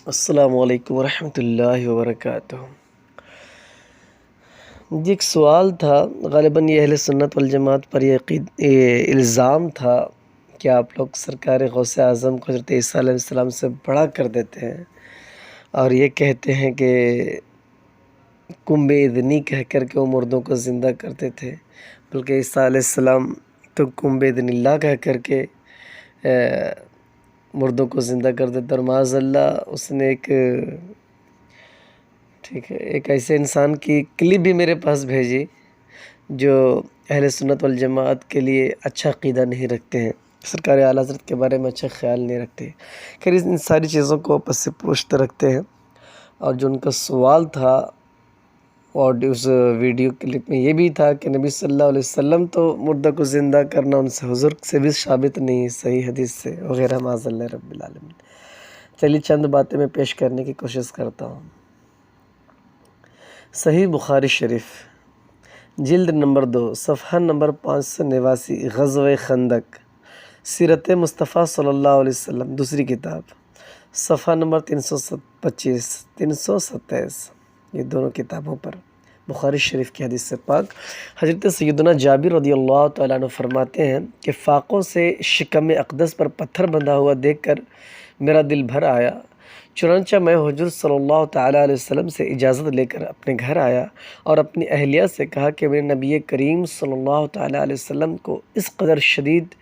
السلام علیکم ورحمۃ اللہ وبرکاتہ۔ جی ایک سوال تھا، غالباً یہ اہل سنت والجماعت پر یہ الزام تھا کہ آپ لوگ سرکار غوث اعظم کو حضرت عیسیٰ علیہ السلام سے بڑا کر دیتے ہیں اور یہ کہتے ہیں کہ کن بِإِذْنِی کہہ کر کے وہ مردوں کو زندہ کرتے تھے، بلکہ عیسیٰ علیہ السلام تو کن بِإِذْنِ اللہ کہہ کر کے مردوں کو زندہ کر دیتا، اور معاذ اللہ اس نے ایک ایسے انسان کی کلپ بھی میرے پاس بھیجی جو اہل سنت والجماعت کے لیے اچھا عقیدہ نہیں رکھتے ہیں، سرکار اعلیٰ حضرت کے بارے میں اچھا خیال نہیں رکھتے، خیر ان ساری چیزوں کو پس پشت رکھتے ہیں۔ اور جو ان کا سوال تھا اور اس ویڈیو کلپ میں یہ بھی تھا کہ نبی صلی اللہ علیہ وسلم تو مردہ کو زندہ کرنا ان سے حضور سے بھی ثابت نہیں، صحیح حدیث سے وغیرہ، معاذ اللہ رب العالمین۔ چلیے چند باتیں میں پیش کرنے کی کوشش کرتا ہوں۔ صحیح بخاری شریف جلد نمبر 2 صفحہ نمبر 589، غزوہ خندق، سیرت مصطفیٰ صلی اللہ علیہ وسلم، دوسری کتاب، صفحہ نمبر 325 327، یہ دونوں کتابوں پر بخاری شریف کی حدیث سے پاک حضرت سیدنا جابر رضی اللہ تعالیٰ عنہ فرماتے ہیں کہ فاقوں سے شکم اقدس پر پتھر بندھا ہوا دیکھ کر میرا دل بھر آیا، چنانچہ میں حضور صلی اللہ تعالیٰ علیہ وسلم سے اجازت لے کر اپنے گھر آیا اور اپنی اہلیہ سے کہا کہ میں نے نبی کریم صلی اللہ تعالیٰ علیہ وسلم کو اس قدر شدید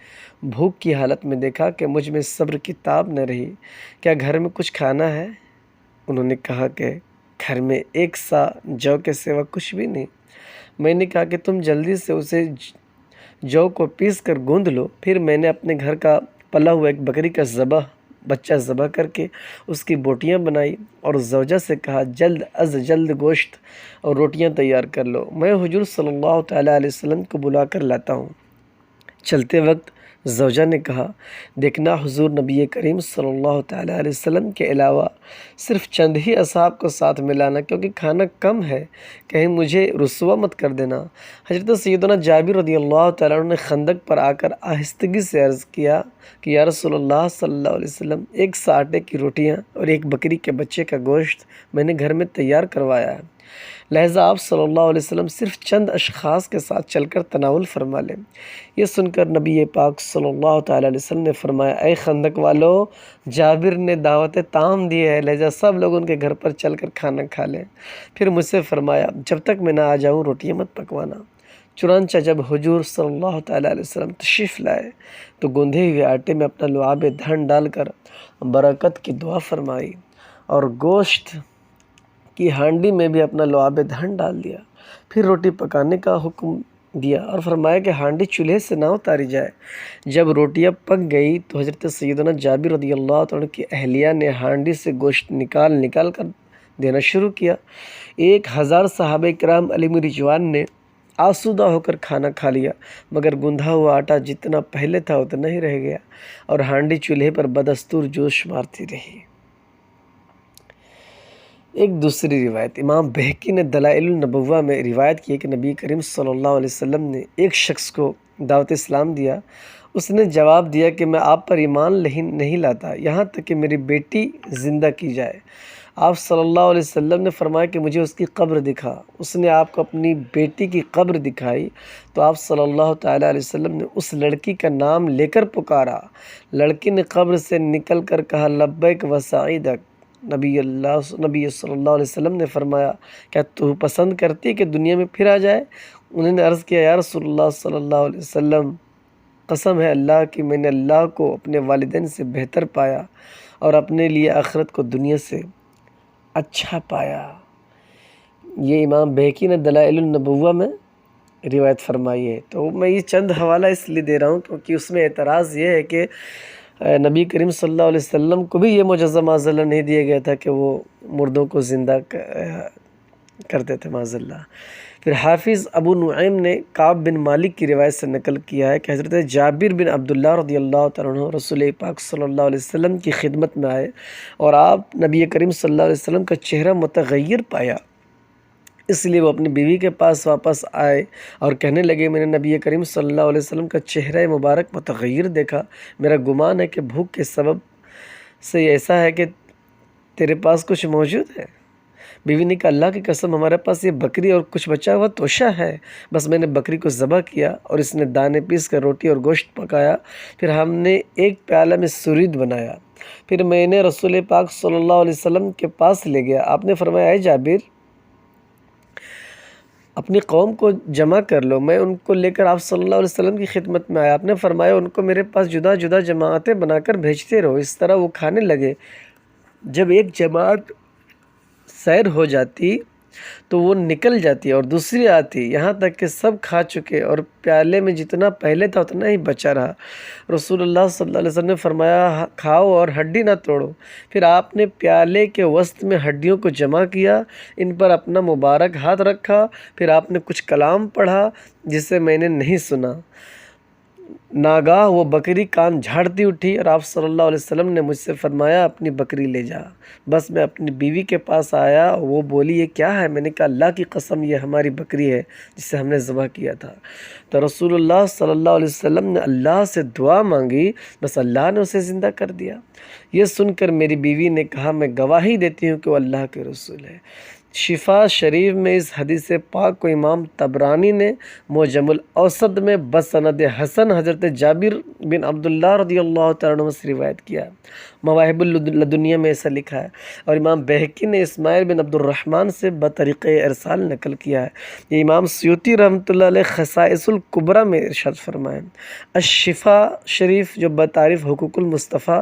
بھوک کی حالت میں دیکھا کہ مجھ میں صبر کی تاب نہ رہی، کیا گھر میں کچھ کھانا ہے؟ انہوں نے کہا کہ گھر میں ایک سا جو کے سوا کچھ بھی نہیں۔ میں نے کہا کہ تم جلدی سے اسے جو کو پیس کر گوندھ لو۔ پھر میں نے اپنے گھر کا پلا ہوا ایک بکری کا بچہ ذبح کر کے اس کی بوٹیاں بنائی اور زوجہ سے کہا جلد از جلد گوشت اور روٹیاں تیار کر لو، میں حضور صلی اللہ تعالیٰ علیہ وسلم کو بلا کر لاتا ہوں۔ چلتے وقت زوجہ نے کہا دیکھنا حضور نبی کریم صلی اللہ تعالیٰ علیہ وسلم کے علاوہ صرف چند ہی اصحاب کو ساتھ میں لانا، کیونکہ کھانا کم ہے، کہیں مجھے رسوا مت کر دینا۔ حضرت سیدنا جابر رضی اللہ تعالیٰ عنہ نے خندق پر آ کر آہستگی سے عرض کیا کہ یا رسول اللہ صلی اللہ علیہ وسلم، ایک سا آٹے کی روٹیاں اور ایک بکری کے بچے کا گوشت میں نے گھر میں تیار کروایا ہے، لہٰذا آپ صلی اللہ علیہ وسلم صرف چند اشخاص کے ساتھ چل کر تناول فرما لیں۔ یہ سن کر نبی پاک صلی اللہ تعالیٰ علیہ وسلم نے فرمایا اے خندق والو، جابر نے دعوت تام دی ہے، لہٰذا سب لوگ ان کے گھر پر چل کر کھانا کھا لیں۔ پھر مجھ سے فرمایا جب تک میں نہ آ جاؤں روٹیاں مت پکوانا۔ چنانچہ جب حضور صلی اللہ تعالیٰ علیہ وسلم تشریف لائے تو گوندھے ہوئے آٹے میں اپنا لعاب دہن ڈال کر برکت کی دعا فرمائی اور گوشت کی ہانڈی میں بھی اپنا لعاب دہن ڈال دیا، پھر روٹی پکانے کا حکم دیا اور فرمایا کہ ہانڈی چولہے سے نہ اتاری جائے۔ جب روٹیاں پک گئی تو حضرت سیدنا جابر رضی اللہ عنہ کی اہلیہ نے ہانڈی سے گوشت نکال کر دینا شروع کیا۔ 1000 صحابہ کرام علیہ رضوان نے آسودہ ہو کر کھانا کھا لیا، مگر گندھا ہوا آٹا جتنا پہلے تھا اتنا ہی رہ گیا اور ہانڈی چولہے پر بدستور جوش مارتی رہی۔ ایک دوسری روایت امام بہقی نے دلائل النبوہ میں روایت کی ہے کہ نبی کریم صلی اللہ علیہ وسلم نے ایک شخص کو دعوت اسلام دیا، اس نے جواب دیا کہ میں آپ پر ایمان نہیں لاتا یہاں تک کہ میری بیٹی زندہ کی جائے۔ آپ صلی اللہ علیہ وسلم نے فرمایا کہ مجھے اس کی قبر دکھا۔ اس نے آپ کو اپنی بیٹی کی قبر دکھائی تو آپ صلی اللہ تعالیٰ علیہ وسلم نے اس لڑکی کا نام لے کر پکارا۔ لڑکی نے قبر سے نکل کر کہا لبیک و سعیدک۔ نبی صلی اللہ علیہ وسلم نے فرمایا کیا تو پسند کرتی کہ دنیا میں پھر آ جائے؟ انہوں نے عرض کیا یا رسول اللہ صلی اللہ علیہ وسلم، قسم ہے اللہ کی میں نے اللہ کو اپنے والدین سے بہتر پایا اور اپنے لیے آخرت کو دنیا سے اچھا پایا۔ یہ امام بہقی نے دلائل النبوہ میں روایت فرمائی ہے۔ تو میں یہ چند حوالہ اس لیے دے رہا ہوں کیونکہ اس میں اعتراض یہ ہے کہ نبی کریم صلی اللہ علیہ وسلم کو بھی یہ معجزہ معاذ اللہ نہیں دیا گیا تھا کہ وہ مردوں کو زندہ کرتے تھے معاذ اللہ۔ پھر حافظ ابو نعیم نے کعب بن مالک کی روایت سے نقل کیا ہے کہ حضرت جابر بن عبداللہ رضی اللہ تعالیٰ عنہ رسول پاک صلی اللہ علیہ وسلم کی خدمت میں آئے اور آپ نبی کریم صلی اللہ علیہ وسلم کا چہرہ متغیر پایا، اس لیے وہ اپنی بیوی کے پاس واپس آئے اور کہنے لگے میں نے نبی کریم صلی اللہ علیہ وسلم کا چہرہ مبارک متغیر دیکھا، میرا گمان ہے کہ بھوک کے سبب سے ایسا ہے کہ تیرے پاس کچھ موجود ہے؟ بیوی نے کہا اللہ کی قسم ہمارے پاس یہ بکری اور کچھ بچا ہوا توشہ ہے، بس میں نے بکری کو ذبح کیا اور اس نے دانے پیس کر روٹی اور گوشت پکایا، پھر ہم نے ایک پیالہ میں سرید بنایا، پھر میں نے رسول پاک صلی اللہ علیہ وسلم کے پاس لے گیا۔ آپ نے فرمایا اے جابر اپنی قوم کو جمع کر لو، میں ان کو لے کر آپ صلی اللہ علیہ وسلم کی خدمت میں آیا۔ آپ نے فرمایا ان کو میرے پاس جدا جدا جماعتیں بنا کر بھیجتے رہو۔ اس طرح وہ کھانے لگے۔ جب ایک جماعت سیر ہو جاتی تو وہ نکل جاتی اور دوسری آتی، یہاں تک کہ سب کھا چکے اور پیالے میں جتنا پہلے تھا اتنا ہی بچا رہا۔ رسول اللہ صلی اللہ علیہ وسلم نے فرمایا کھاؤ اور ہڈی نہ توڑو۔ پھر آپ نے پیالے کے وسط میں ہڈیوں کو جمع کیا، ان پر اپنا مبارک ہاتھ رکھا، پھر آپ نے کچھ کلام پڑھا جسے میں نے نہیں سنا۔ ناگاہ وہ بکری کان جھاڑتی اٹھی اور آپ صلی اللہ علیہ وسلم نے مجھ سے فرمایا اپنی بکری لے جا۔ بس میں اپنی بیوی کے پاس آیا، وہ بولی یہ کیا ہے؟ میں نے کہا اللہ کی قسم یہ ہماری بکری ہے جسے ہم نے ذبح کیا تھا۔ تو رسول اللہ صلی اللہ علیہ وسلم نے اللہ سے دعا مانگی، بس اللہ نے اسے زندہ کر دیا۔ یہ سن کر میری بیوی نے کہا میں گواہی دیتی ہوں کہ وہ اللہ کے رسول ہے۔ شفا شریف میں اس حدیث پاک کو امام طبرانی نے معجم الاوسط میں بسند حسن حضرت جابر بن عبداللہ رضی اللہ تعالیٰ عنہ سے روایت کیا۔ مواہب اللدنیہ میں ایسا لکھا ہے، اور امام بہقی نے اسماعیل بن عبد الرحمن سے بطریق ارسال نقل کیا ہے۔ یہ امام سیوطی رحمۃ اللہ علیہ خصائص الکبریٰ میں ارشاد فرمائیں۔ الشفا شریف جو بتعریف حقوق المصطفیٰ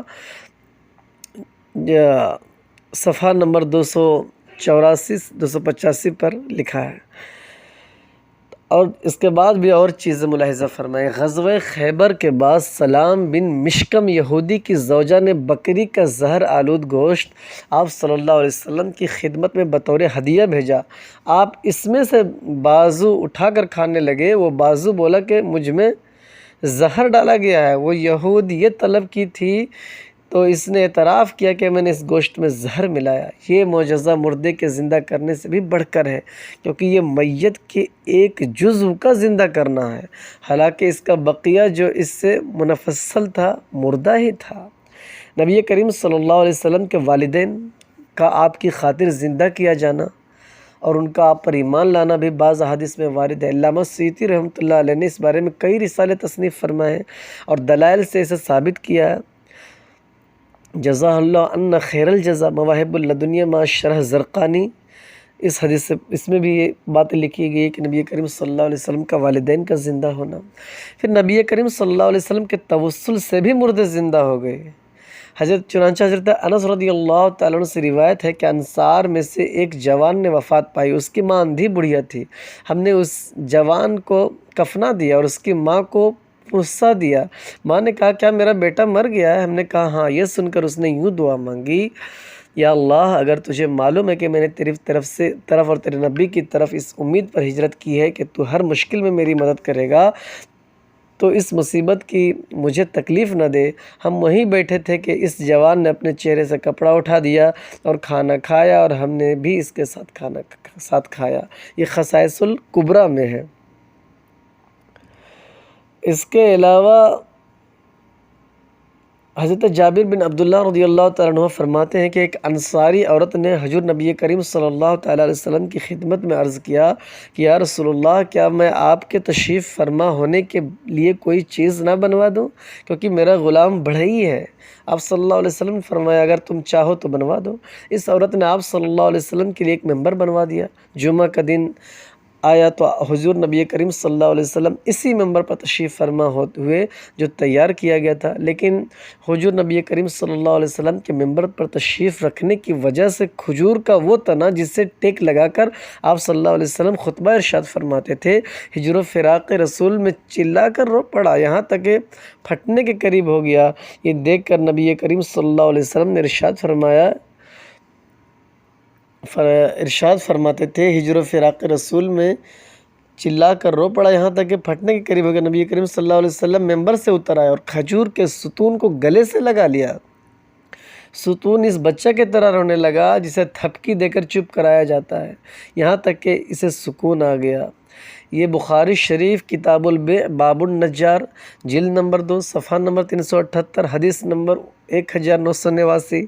صفحہ نمبر 285 پر لکھا ہے۔ اور اس کے بعد بھی اور چیزیں ملاحظہ فرمائیں۔ غزوہ خیبر کے بعد سلام بن مشکم یہودی کی زوجہ نے بکری کا زہر آلود گوشت آپ صلی اللہ علیہ وسلم کی خدمت میں بطور ہدیہ بھیجا۔ آپ اس میں سے بازو اٹھا کر کھانے لگے۔ وہ بازو بولا کہ مجھ میں زہر ڈالا گیا ہے۔ وہ یہود یہ طلب کی تھی تو اس نے اعتراف کیا کہ میں نے اس گوشت میں زہر ملایا۔ یہ معجزہ مردے کے زندہ کرنے سے بھی بڑھ کر ہے، کیونکہ یہ میت کے ایک جزو کا زندہ کرنا ہے، حالانکہ اس کا بقیہ جو اس سے منفصل تھا مردہ ہی تھا۔ نبی کریم صلی اللہ علیہ وسلم کے والدین کا آپ کی خاطر زندہ کیا جانا اور ان کا آپ پر ایمان لانا بھی بعض احادیث میں وارد ہے۔ علامہ سیوطی رحمۃ اللہ علیہ نے اس بارے میں کئی رسالے تصنیف فرمائے ہیں اور دلائل سے اسے ثابت کیا ہے۔ جزا اللہ ان خیر الجزا مواہب اللدنیہ ما شرح زرقانی، اس حدیث سے اس میں بھی یہ باتیں لکھی گئی کہ نبی کریم صلی اللہ علیہ وسلم کا والدین کا زندہ ہونا۔ پھر نبی کریم صلی اللہ علیہ وسلم کے توسل سے بھی مردے زندہ ہو گئے۔ چنانچہ حضرت انس رضی اللہ تعالیٰ عنہ سے روایت ہے کہ انصار میں سے ایک جوان نے وفات پائی، اس کی ماں اندھی بڑھیا تھی۔ ہم نے اس جوان کو کفنا دیا اور اس کی ماں کو پرسہ دیا۔ ماں نے کہا کیا میرا بیٹا مر گیا ہے؟ ہم نے کہا ہاں۔ یہ سن کر اس نے یوں دعا مانگی، یا اللہ اگر تجھے معلوم ہے کہ میں نے تیری طرف اور تیرے نبی کی طرف اس امید پر ہجرت کی ہے کہ تو ہر مشکل میں میری مدد کرے گا، تو اس مصیبت کی مجھے تکلیف نہ دے۔ ہم وہیں بیٹھے تھے کہ اس جوان نے اپنے چہرے سے کپڑا اٹھا دیا اور کھانا کھایا، اور ہم نے بھی اس کے ساتھ کھایا۔ یہ خصائص الکبریٰ میں ہے۔ اس کے علاوہ حضرت جابر بن عبداللہ رضی اللہ تعالیٰ عنہ فرماتے ہیں کہ ایک انصاری عورت نے حضور نبی کریم صلی اللہ تعالیٰ علیہ وسلم کی خدمت میں عرض کیا کہ یا رسول اللہ کیا میں آپ کے تشریف فرما ہونے کے لیے کوئی چیز نہ بنوا دوں، کیونکہ میرا غلام بڑھئی ہے۔ آپ صلی اللہ علیہ وسلم نے فرمایا اگر تم چاہو تو بنوا دو۔ اس عورت نے آپ صلی اللہ علیہ وسلم کے لیے ایک ممبر بنوا دیا۔ جمعہ کا دن آیا تو حضور نبی کریم صلی اللہ علیہ وسلم اسی ممبر پر تشریف فرما ہوئے جو تیار کیا گیا تھا، لیکن حضور نبی کریم صلی اللہ علیہ وسلم کے ممبر پر تشریف رکھنے کی وجہ سے کھجور کا وہ تنا جس سے ٹیک لگا کر آپ صلی اللہ علیہ وسلم خطبہ ارشاد فرماتے تھے، ہجر و فراق رسول میں چلا کر رو پڑا، یہاں تک کہ پھٹنے کے قریب ہو گیا۔ یہ دیکھ کر نبی کریم صلی اللہ علیہ وسلم نے ارشاد فرماتے تھے ہجر و فراق رسول میں چلا کر رو پڑا، یہاں تک کہ پھٹنے کے قریب ہو گیا۔ نبی کریم صلی اللہ علیہ وسلم ممبر سے اتر آئے اور کھجور کے ستون کو گلے سے لگا لیا۔ ستون اس بچہ کی طرح رونے لگا جسے تھپکی دے کر چپ کرایا جاتا ہے، یہاں تک کہ اسے سکون آ گیا۔ یہ بخاری شریف کتاب البیع باب النجار جلد نمبر 2 صفحہ نمبر 378 حدیث نمبر 1989।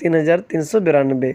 3392।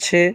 6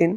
3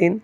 3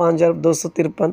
5253।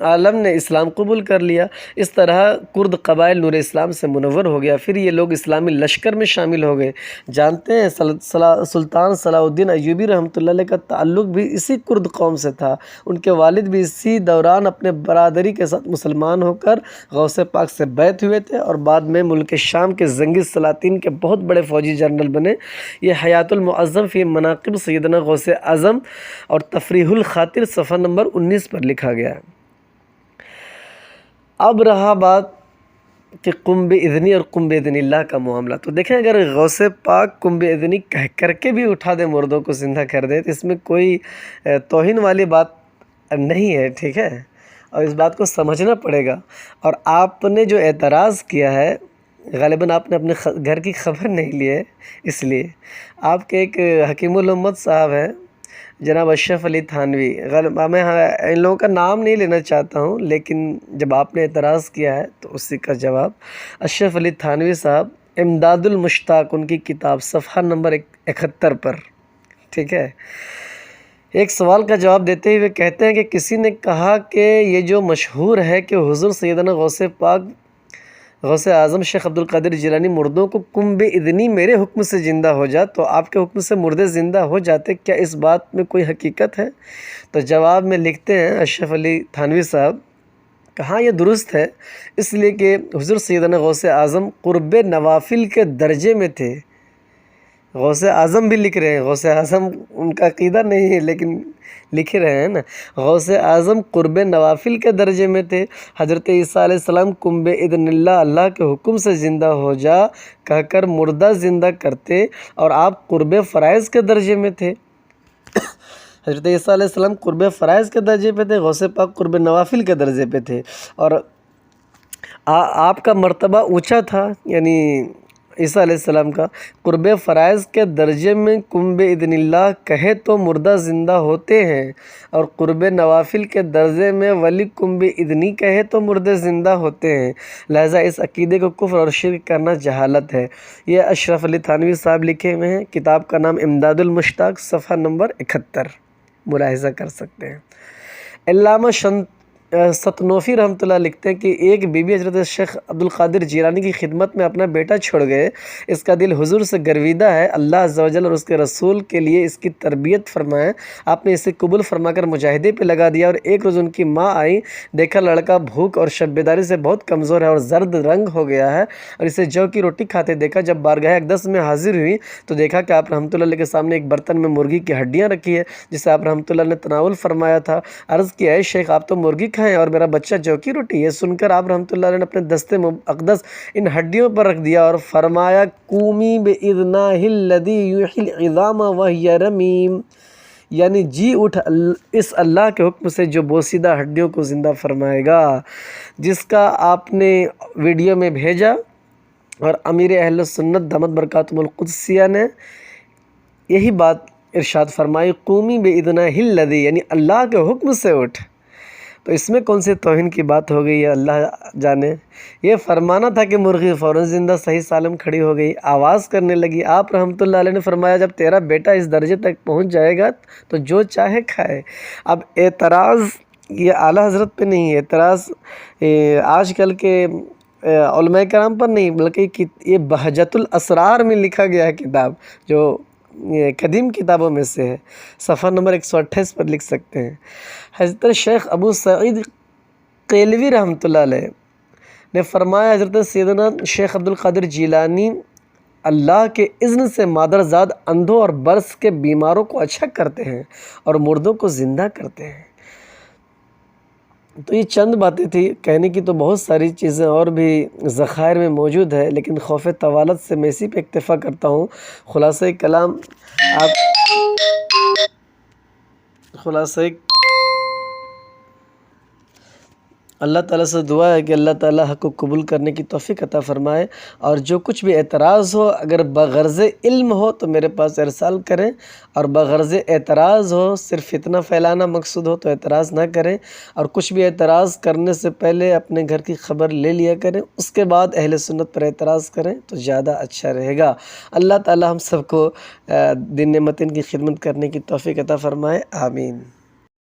عالم نے اسلام قبول کر لیا۔ اس طرح کرد قبائل نور اسلام سے منور ہو گیا، پھر یہ لوگ اسلامی لشکر میں شامل ہو گئے۔ جانتے ہیں سلطان صلاح الدین ایوبی رحمۃ اللہ علیہ کا تعلق بھی اسی کرد قوم سے تھا۔ ان کے والد بھی اسی دوران اپنے برادری کے ساتھ مسلمان ہو کر غوث پاک سے بیعت ہوئے تھے اور بعد میں ملک شام کے زنگی سلاطین کے بہت بڑے فوجی جنرل بنے۔ یہ حیات المعظم فی مناقب سیدنا غوث اعظم اور تفریح الخاطر صفحہ نمبر 19 پر لکھا گیا ہے۔ اب رہا بات کہ قم باذنی اور قم باذن اللہ کا معاملہ، تو دیکھیں اگر غوث پاک قم باذنی کہہ کر کے بھی اٹھا دے، مردوں کو زندہ کر دے، تو اس میں کوئی توہین والی بات نہیں ہے، ٹھیک ہے، اور اس بات کو سمجھنا پڑے گا۔ اور آپ نے جو اعتراض کیا ہے، غالباً آپ نے اپنے گھر کی خبر نہیں لی ہے، اس لیے آپ کے ایک حکیم الامت صاحب ہیں جناب اشرف علی تھانوی، میں ان لوگوں کا نام نہیں لینا چاہتا ہوں، لیکن جب آپ نے اعتراض کیا ہے تو اسی کا جواب اشرف علی تھانوی صاحب امداد المشتاق، ان کی کتاب صفحہ نمبر 71 پر، ٹھیک ہے، ایک سوال کا جواب دیتے ہوئے کہتے ہیں کہ کسی نے کہا کہ یہ جو مشہور ہے کہ حضور سیدنا غوث اعظم شیخ عبد القادر جیلانی مردوں کو قم باذنی میرے حکم سے زندہ ہو جا، تو آپ کے حکم سے مردے زندہ ہو جاتے، کیا اس بات میں کوئی حقیقت ہے؟ تو جواب میں لکھتے ہیں اشرف علی تھانوی صاحب، کہاں یہ درست ہے، اس لیے کہ حضور سیدنا غوث اعظم قرب نوافل کے درجے میں تھے۔ غوث اعظم بھی لکھ رہے ہیں، غوث اعظم ان کا عقیدہ نہیں ہے لیکن لکھ رہے ہیں نا، غوث اعظم قرب نوافل کے درجے میں تھے۔ حضرت عیسیٰ علیہ السلام قم باذن اللہ، اللہ کے حکم سے زندہ ہو جا کہہ کر مردہ زندہ کرتے، اور آپ قرب فرائض کے درجے میں تھے۔ حضرت عیسیٰ علیہ السلام قرب فرائض کے درجے پہ تھے، غوث پاک قرب نوافل کے درجے پہ تھے، اور آپ کا مرتبہ اونچا تھا، یعنی عیسیٰ علیہ السلام کا قرب فرائض کے درجے میں قم باذن اللہ کہے تو مردہ زندہ ہوتے ہیں، اور قرب نوافل کے درجے میں ولی قم باذنی کہے تو مردے زندہ ہوتے ہیں، لہٰذا اس عقیدے کو کفر اور شرک کرنا جہالت ہے۔ یہ اشرف علی تھانوی صاحب لکھے ہوئے ہیں، کتاب کا نام امداد المشتاق، صفحہ نمبر 71، ملاحظہ کر سکتے ہیں۔ علامہ ستنوفی رحمۃ اللہ لکھتے ہیں کہ ایک بی بی حضرت شیخ عبد القادر جیلانی کی خدمت میں اپنا بیٹا چھوڑ گئے، اس کا دل حضور سے گرویدہ ہے، اللہ عز و جل اور اس کے رسول کے لیے اس کی تربیت فرمائیں، آپ نے اسے قبول فرما کر مجاہدے پہ لگا دیا، اور ایک روز ان کی ماں آئی، دیکھا لڑکا بھوک اور شب بیداری سے بہت کمزور ہے اور زرد رنگ ہو گیا ہے، اور اسے جو کی روٹی کھاتے دیکھا۔ جب بارگاہ اقدس میں حاضر ہوئی تو دیکھا کہ آپ رحمۃ اللہ علیہ کے سامنے ایک برتن میں مرغی کی ہڈیاں رکھی ہے، جسے آپ رحمۃ اللہ نے تناول فرمایا تھا۔ عرض کیا ہے شیخ آپ تو مرغی کھائیں اور میرا بچہ جو کی روٹی ہے۔ سن کر آپ رحمۃ اللہ علیہ نے اپنے دست اقدس ان ہڈیوں پر رکھ دیا اور فرمایا قومی باذنہ الذی یحیی العظام وہی رمیم، یعنی جی اٹھ اس اللہ کے حکم سے جو بوسیدہ ہڈیوں کو زندہ فرمائے گا، جس کا آپ نے ویڈیو میں بھیجا، اور امیر اہل سنت دامت برکاتہم القدسیہ نے یہی بات ارشاد فرمائی، قومی باذنہ الذی، یعنی اللہ کے حکم سے اٹھ۔ تو اس میں کون سی توہین کی بات ہو گئی ہے، اللہ جانے۔ یہ فرمانا تھا کہ مرغی فوراً زندہ صحیح سالم کھڑی ہو گئی، آواز کرنے لگی۔ آپ رحمۃ اللہ علیہ نے فرمایا جب تیرا بیٹا اس درجے تک پہنچ جائے گا تو جو چاہے کھائے۔ اب اعتراض یہ اعلیٰ حضرت پہ نہیں ہے، اعتراض آج کل کے علماء کرام پر نہیں، بلکہ یہ بہجت الاسرار میں لکھا گیا ہے کتاب، جو قدیم کتابوں میں سے ہے، صفحہ نمبر 128 پر لکھ سکتے ہیں۔ حضرت شیخ ابو سعید قیلوی رحمۃ اللہ علیہ نے فرمایا حضرت سیدنا شیخ عبد القادر جیلانی اللہ کے اذن سے مادرزاد اندھوں اور برس کے بیماروں کو اچھا کرتے ہیں اور مردوں کو زندہ کرتے ہیں۔ تو یہ چند باتیں تھی، کہنے کی تو بہت ساری چیزیں اور بھی ذخائر میں موجود ہے، لیکن خوف طوالت سے میں اسی پہ اکتفا کرتا ہوں۔ خلاصہ کلام اللہ تعالیٰ سے دعا ہے کہ اللہ تعالیٰ حق کو قبول کرنے کی توفیق عطا فرمائے، اور جو کچھ بھی اعتراض ہو اگر بغرض علم ہو تو میرے پاس ارسال کریں، اور بغرض اعتراض ہو صرف فتنہ پھیلانا مقصود ہو تو اعتراض نہ کریں، اور کچھ بھی اعتراض کرنے سے پہلے اپنے گھر کی خبر لے لیا کریں، اس کے بعد اہل سنت پر اعتراض کریں تو زیادہ اچھا رہے گا۔ اللہ تعالیٰ ہم سب کو دین متین کی خدمت کرنے کی توفیق عطا فرمائے، آمین۔